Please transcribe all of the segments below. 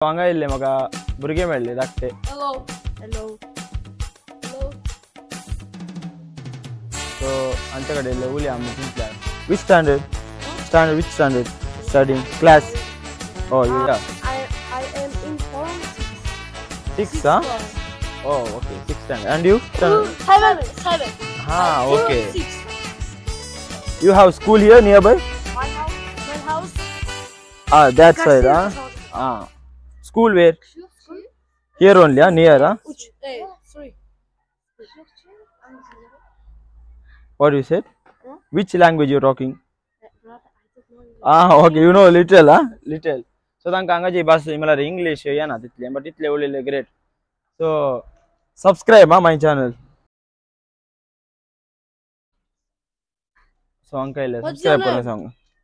हांगा येयल्ले म्हाका भुरगे मेळ्ळे धाकटे. Hello. Hello. Hello. सो आमचे कडेन येयल्ले उलया आमी तुमच्या. Which standard? Which standard? Studying class. Oh, yeah. I am in form 6, huh? Oh, okay. 6th standard. And you? 7. Okay. 6. You have school here nearby? My house. That side, huh? School where? Here only, near, huh? 3. What you said? Which language you talking? Brother, Okay, you know little, huh? Little. So तांकां हांगाची भास मला English येना तितले, but इतले उलयले great. So subscribe my channel. So हांकां येयले What's subscribe your करून name? सांग.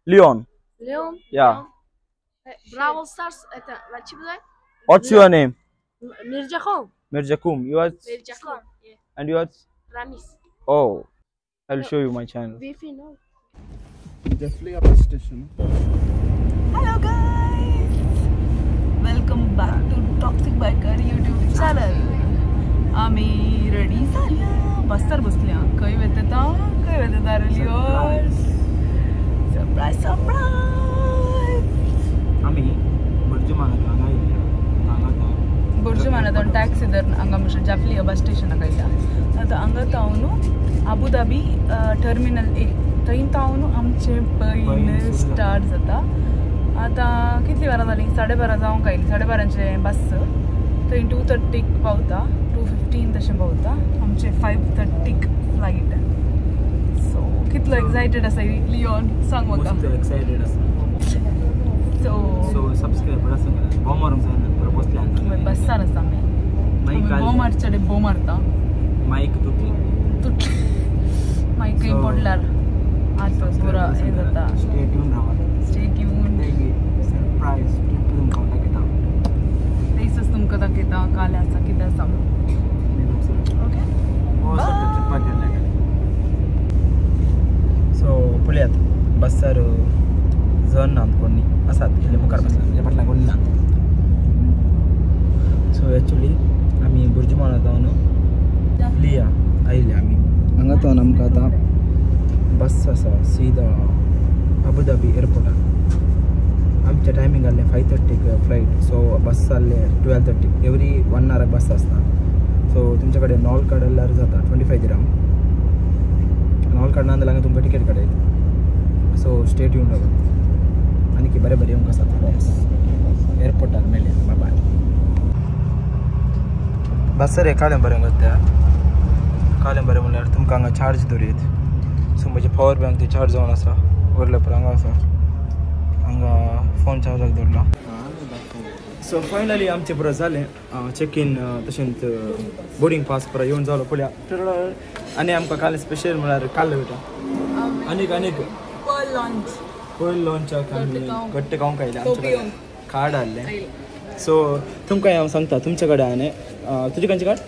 Leon. Leon. Yeah. Brawl Stars. Это Вачибла. What's your name? Mirjahom. Mirjakum. You are Mirjahom. and you are. Ramis. Oh, I'll show you my channel. Wi-Fi no. Definitely a bus station. Hello guys, welcome back to Toxic Biker YouTube channel. आम्ही ready झाल्या, बसतर बसल्या. खंय वेता लिओन. Surprise surprise. आम्ही बुर्जुमानातून taxi धरून हांगा म्हजे जाफली बस स्टेशनाक आयल्या. आतां हांगा तावनू अबुधाबी टर्मिनल 1 थंय तावनू आमचे पयलें स्टार्ट जाता. आतां कितली वरां जालीं? 12:30 जावंक आयलीं. 12:30 बस थंय 2:30 पावता, 2:15 तशें पावता. आमचे 5:30 फ्लायट. सो कितलो एक्सायटेड आसा लिओन, सांग म्हाका. एक्साइटेड आसा. सो सब्सक्राइब करा. बॉम मारूंक जायना तर बसल्या हांगा. बसार आसा आमी. बॉम मारचे बॉम मारता. माईक तुटली. माईकय पडल्यार आतां पुरा हे जाता. स्टे ट्यून राहा. Stay tune. सरप्राइज ट्रिप तुमकां दाखयता. प्लेसीस तुमकां दाखयता. काले आसा कितें आसा. ओके. ट्रिपाक गेल्ले. सो पळयात बसार जण ना कोणी आसात म्हणजे मुखार बसला म्हणजे फाटल्यान कोणी ना. सो एक्चुअली आमी बुर्जुमाना जावन लिया आयले आमी. हांगा तो आमकां आतां बस आसा सीदा अबुधाबी एअरपोर्टार. आमचे टायमींग आसलें 5:30 फ्लायट. सो बस जाल्ले 12:30. एवरी 1 hour बस आसता. सो तुमचे कडेन नॉल कार्ड आसल्यार जाता 25 dirham. नॉल कार्ड ना जाल्यार तुमकां टिकेट काडयता. सो स्टे ट्यून राहा. आनी की बरें येवंक आसा एअरपोर्टार मेळया. Bye bye. बसर कालें बरें करता. कालें बरें म्हणल्यार तुमकां हांगा चार्ज दवरीत. सो म्हजे पावर बँक ते चार्ज जावन आसा. वरल्या पर हांगा आसा. हांगा फोन चार्जाक दवरला. सो फायनली आमचें पुरो जालें चेक इन. तशेंच बोर्डिंग पास पुरो येवन जालो. पळया आनी आमकां काल स्पेशल म्हणल्यार काडलो बेटा. आनीक पयले लॉन्चाक आमी घट्ट खावंक आयले. आमचे कडेन कार्ड आहलें. सो तुमकां हांव सांगता तुमचे कडेन आनी तुजे खंयचें कार्ड?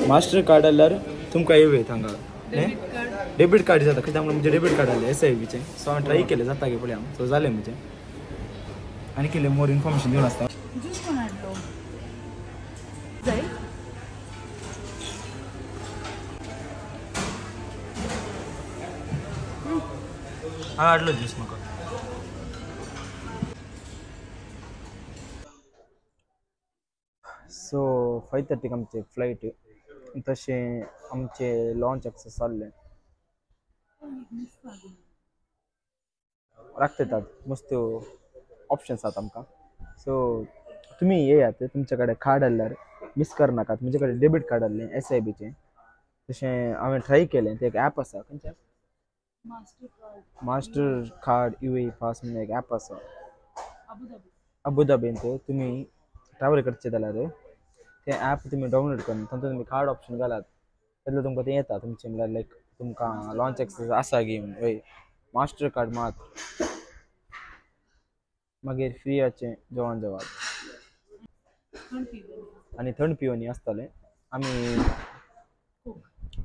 मास्टर कार्ड आसल्यार तुमकां येवयत हांगा. डेबिट कार्ड जाता. कित्याक म्हणजे डेबिट कार्ड आहलें SIBचें. सो हांवें ट्राय केलें जाता गे पळया. सो जालें म्हजें. आनी कितें मोर इन्फॉर्मेशन दिवन आसता. ज्यूस कोण हाडलो? जाय हांवें हाडलो ज्यूस म्हाका. सो 5:30 आमचे फ्लायट. तशें आमचे लॉन्च एक्सेस जाल्लें. राखतात मस्त ऑप्शन्स आसात आमकां. सो तुमी येयात. तुमचे कडेन कार्ड आसल्यार मिस करनाकात. म्हजे कडेन डेबिट कार्ड आसलें SIBचें. तशें हांवें ट्राय केलें. तें एक ॲप आसा. खंयचें? मास्टर कार्ड UAE पास म्हणून एक ॲप आसा. अबुधाबीन ते तुमी ट्रॅवल करचे जाल्यार तें ॲप तुमी डावनलोड करून तातूंत तुमी कार्ड ऑप्शन घालात. तेन्ना तुमकां तें येता तुमचें म्हणल्यार लायक तुमकां लॉन्च एक्सेस आसा गेम हय मास्टर कार्ड मात. मागीर फ्रीयाचें जेवण जेवात आनी थंड पिवनी आसतालें. आमी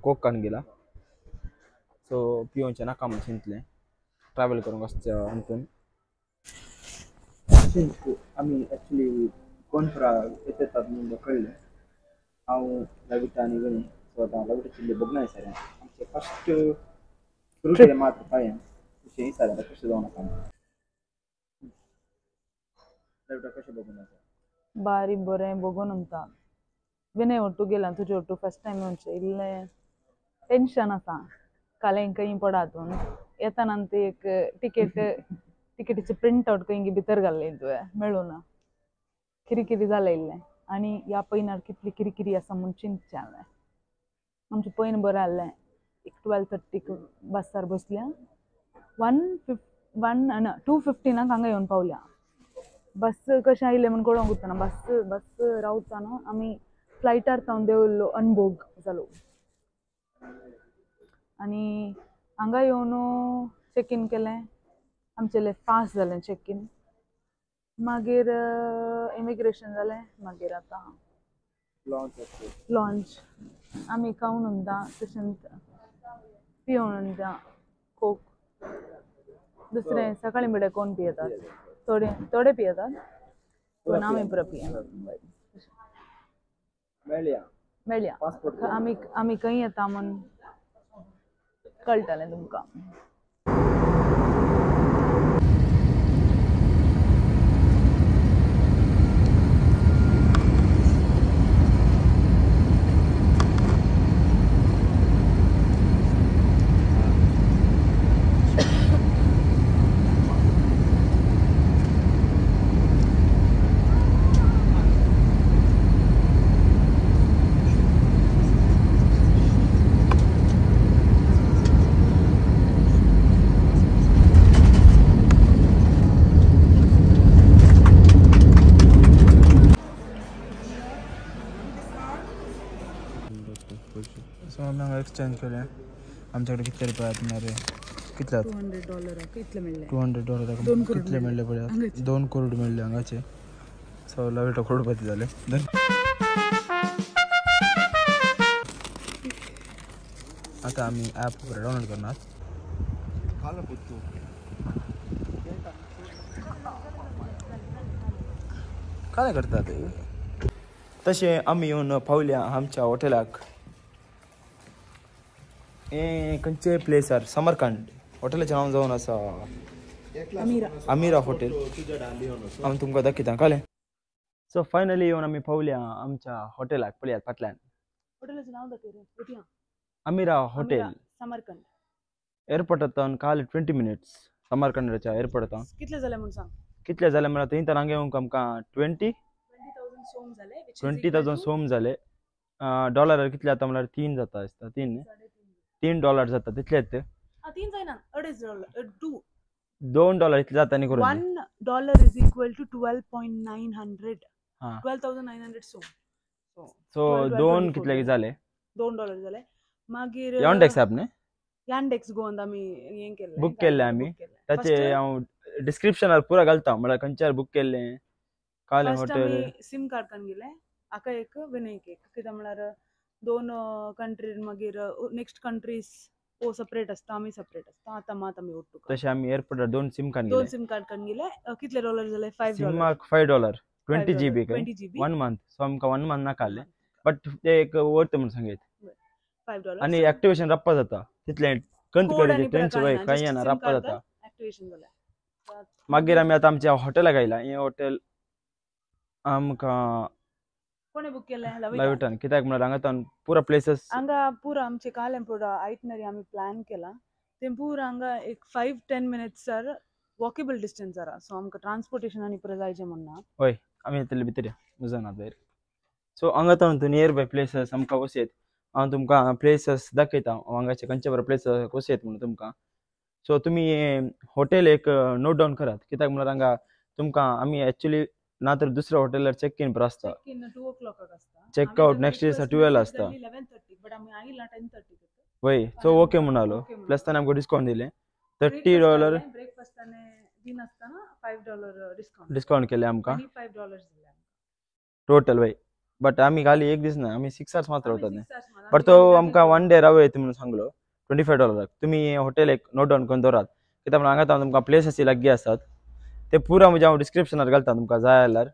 कोक काडून गेला. सो पिवचें नाका म्हणून चिंतलें ट्रॅवल करूंक वचचें हातून. आम्ही ॲक्च्युली कोणफरा येतात म्हणून कळलं हांव लविता आनी विनी सो आतां लविता चिल्ली बघना सर आमचे फस्ट सुरू केलें मात्र पांयान अशें दिसतालें आतां कशें जावन आसा लविता कशें बघून आसा बारी बरें बघून आमकां विनय ಒಟ್ಟು गेला तुजे ಒಟ್ಟು फस्ट टायम म्हणजे इल्लें टेन्शन आसा कालें खंय पडातून येताना एक टिकेटीचे प्रिंट आउट खंय भितर घाल्लें तुवें मेळून किरी जालें इल्लें आनी ह्या पयनार कितली किरी आसा म्हूण चिंतचें जालें आमचें पयन बरें जाल्लें एक 12:30 बसार बसल्या 2:15 हांगा येवन पावल्या बस कशें आयलें म्हूण कळोंक उरतना बस रावतना आमी फ्लायटार जावन देंवल्लो अनभोग जालो आनी हांगा येवन चेक इन केलें आमचें फास्ट जालें चेक इन मागीर इमिग्रेशन जालें मागीर आतां लॉन्च आमी खावन उरता तशेंच पिवून उरता कोक दुसरें सकाळीं म्हळ्यार कोण पियेतात थोडे पियेतात पूण आमी पुरो पियेना मेळया आमी खंय येता म्हूण कळटलें तुमकां सो आमी हांगा एक्सचेंज केलें आमचे कडेन कितले रुपया येणार रे कितले $200 कितले मेळ्ळे $200 कितले मेळ्ळे पळयात 2 करोड मेळ्ळे हांगाचे सो लविटा करोडपती जाले आतां आमी ॲप डावनलोड करनात काय करतात तशें आमी येवन पावल्या आमच्या हॉटेलाक हे खंयचे प्लेसार समरकांड हॉटेलाचें नांव जावन आसा अमिरा हॉटेल आमी तुमकां दाखयता कळ्ळें सो फायनली येवन आमी पावल्या आमच्या हॉटेलाक पळयात फाटल्यान हॉटेलाचें नांव दाखय रे अमिरा हॉटेल समरकंद एअरपोर्टांतल्यान काल 20 मिनिट्स समरकंडाच्या एअरपोर्टांत कितले जाले म्हूण सांग कितले जाले म्हळ्यार थंय हांगा येवंक आमकां 20,000 सोम जाले डॉलर कितले जाता म्हळ्यार 3 जाता दिसता $3 जाता तितलेच ते 3 जायना $2 $2 इतले जाता न्ही करून $1 is equal to 12,900 12,900 सो 2 कितले जाले $2 जाले मागीर यॉन्डेक्स ॲप न्ही यॅन्डेक्स गोवन आमी हें केलें बुक केल्लें आमी ताचें हांव डिस्क्रिप्शनार पुरो घालता म्हळ्यार खंयच्यार बुक केल्लें काले हॉटेल सिम कार्ड कान गेलें हाका एक विनयक एक कित्याक म्हळ्यार 2 कंट्रीन मागीर नेक्स्ट कंट्रीज सेपरेट आसता आमी सेपरेट आसता आतां मात आमी ओट्टू तशें आमी एअरपोर्टार 2 सिम कार्ड कान गेले कितले डॉलर जाले $5 सिमाक $5 20 GB 1 मंथ सो आमकां 1 मंथ नाका आसलें बट ते एक वर्थ म्हणून सांगीत $5 आनी एक्टिवेशन रप्पा जाता तितलें कंत करूचे टेन्शन वय कांय येना रप्पा जाता एक्टिवेशन जालें मागीर आमी आतां आमच्या हॉटेलाक आयला हें हॉटेल आमकां कोणे बुक केलें लविटान कित्याक म्हळ्यार हांगा पुरा प्लेसीस हांगा पुरो आमचे कालें पुरो आयटनरी आमी प्लॅन केला तें पुरो हांगा एक 5-10 मिनिट्सार वॉकेबल डिस्टन्सार सो आमकां ट्रान्सपोर्टेशन आनी पुरो जायचें म्हणना हय आमी येतले भितर उजाना भायर सो हांगा तूं नियर बाय प्लेसीस आमकां वसयत हांव तुमकां प्लेसीस दाखयता हांगाचे खंयचे बरे प्लेसीस वसयत म्हणून तुमकां सो तुमी हॉटेल एक नोट डावन करात कित्याक म्हळ्यार हांगा तुमकां आमी एक्चुअली ना तर दुसऱ्या हॉटेलार चेक इन आसता 2 o'clock आसता चेकआउट नेक्स्ट दिसा 12 आसता 11:30 बट आमी आयला 10:30 वय सो ओके म्हणालो प्लस ताणें आमकां डिस्काउंट दिलें $30 ब्रेकफास्टाने दिन आसतना $5 डिस्काउंट केलें आमकां $5 दिले टोटल वय बट आमी खाली एक दीस ना आमी 6 hours मात्र रावतात न्ही बट तो आमकां 1 डे रावयत म्हणून सांगलो $25 तुमी हॉटेल एक नोट डावन करून दवरात कित्याक हांगा तुमकां प्लेसीस लागीं आसात ते पुरा म्हणजे हांव डिस्क्रिप्शनार घालता तुमकां जाय जाल्यार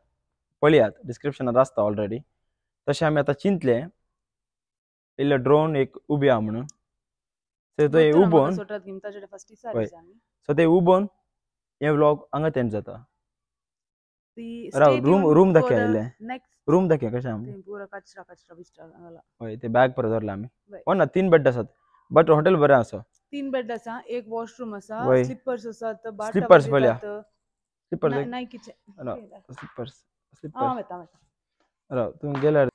पळयात डिस्क्रिप्शनार आसता ऑलरेडी तशें आमी आतां चिंतले इल्लो ड्रोन एक उबी आहा म्हणून सो थंय उबोवन सो ते उबोवन हे व्लॉग हांगा एंड जाता रूम दाखया इल्ले रूम दाखया कशें आमी हय ते बॅग परत धरला आमी ना 3 बेड आसात बट हॉटेल बरें आसा 3 बेड आसा एक वॉशरूम आसा वय. स्लिपर्स आसात स्लिपर्स पळया स्लिपर्स नायकीचे स्लिपर्स हांव येता राव तुम्ही गेल्यार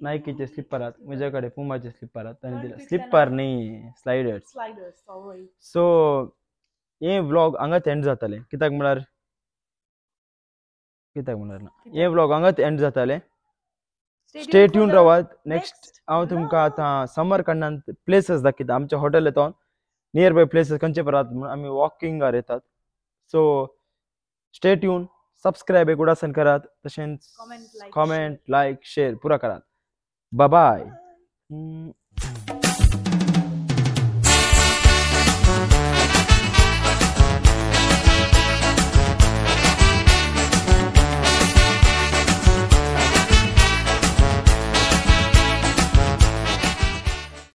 नायकीचे स्लिपर आहात म्हजे कडेन पुमाचे स्लिपर आहात तांणी दिला स्लिपर न्ही स्लायडर्स सो हे व्लॉग हांगाच एंड जाताले कित्याक म्हळ्यार ना हे व्लॉग हांगाच एंड जाताले स्टे ट्यून रावात नेक्स्ट हांव तुमकां आतां समर कडल्यान प्लेसीस दाखयता आमच्या हॉटेल येता नियर बाय प्लेसीस खंयचे परात म्हणून आमी वॉकिंगार येतात सो स्टे ट्यून सबस्क्राईब एक उडासन करात तशेंच कमेंट लाईक शेअर पुरा करात बाय बाय